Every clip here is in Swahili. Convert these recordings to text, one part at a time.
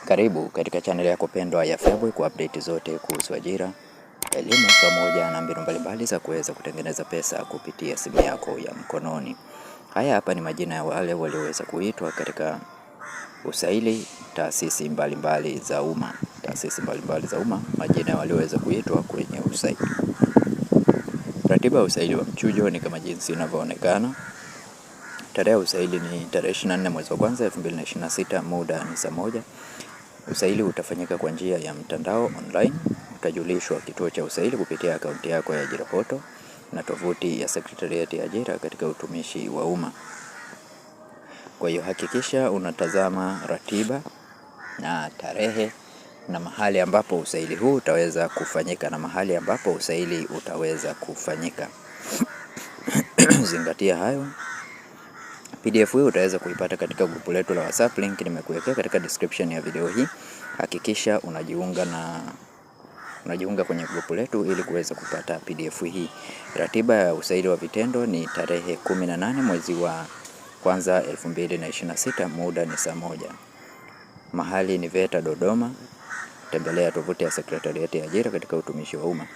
Karibu katika channel yako pendwa ya Feaboy kwa update zote kuhusu ajira, elimu pamoja na mbinu mbalimbali za kuweza kutengeneza pesa kupitia simu yako ya mkononi. Haya hapa ni majina ya wale walioweza kuitwa katika usaili taasisi mbalimbali za umma. Majina ya walioweza kuitwa kwenye usaili. Ratiba ya usaili wa mchujo ni kama jinsi inavyoonekana. Tarehe ya usaili ni tarehe 24 mwezi wa kwanza 2026, muda ni saa 1. Usaili utafanyika kwa njia ya mtandao online. Utajulishwa kituo cha usaili kupitia akaunti yako ya ajira poto na tovuti ya Sekretarieti ya Ajira katika utumishi wa umma. Kwa hiyo hakikisha unatazama ratiba na tarehe na mahali ambapo usaili huu utaweza kufanyika Zingatia hayo. PDF hii utaweza kuipata katika grupu letu la WhatsApp, link nimekuwekea katika description ya video hii. Hakikisha unajiunga kwenye grupu letu ili kuweza kupata PDF hii. Ratiba ya usaili wa vitendo ni tarehe 18 mwezi wa kwanza 2026, muda ni saa 1. Mahali ni VETA Dodoma. Tembelea tovuti ya Sekretarieti ya Ajira katika utumishi wa umma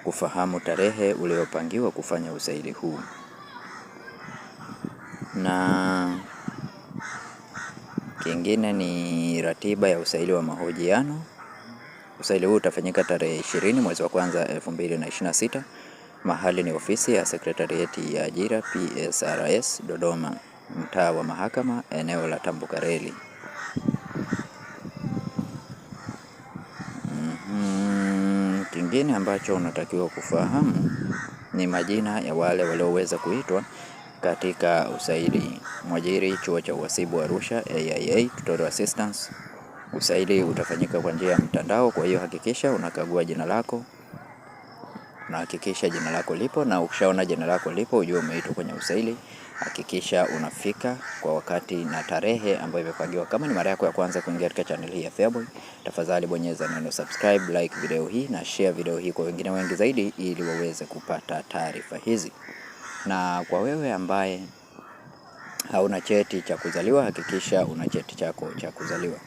kufahamu tarehe uliopangiwa kufanya usaili huu. Na kingine ni ratiba ya usaili wa mahojiano. Usaili huu utafanyika tarehe 20 mwezi wa kwanza 2026. Mahali ni ofisi ya Sekretarieti ya Ajira PSRS Dodoma, mtaa wa Mahakama, eneo la Tambukareli. Kingine ambacho unatakiwa kufahamu ni majina ya wale walioweza kuitwa katika usaili. Mwajiri chuo cha uhasibu Arusha AIA Tutorial Assistance. Usaili utafanyika kwa njia ya mtandao, kwa hiyo hakikisha unakagua jina lako. Hakikisha jina lako lipo, na ukishaona jina lako lipo ujue umeitwa kwenye usaili. Hakikisha unafika kwa wakati na tarehe ambayo imepangiwa. Kama ni mara yako ya kwanza kuingia katika channel hii ya Feaboy, tafadhali bonyeza neno subscribe, like video hii na share video hii kwa wengine wengi zaidi ili waweze kupata taarifa hizi. Na kwa wewe ambaye hauna cheti cha kuzaliwa, hakikisha una cheti chako cha kuzaliwa.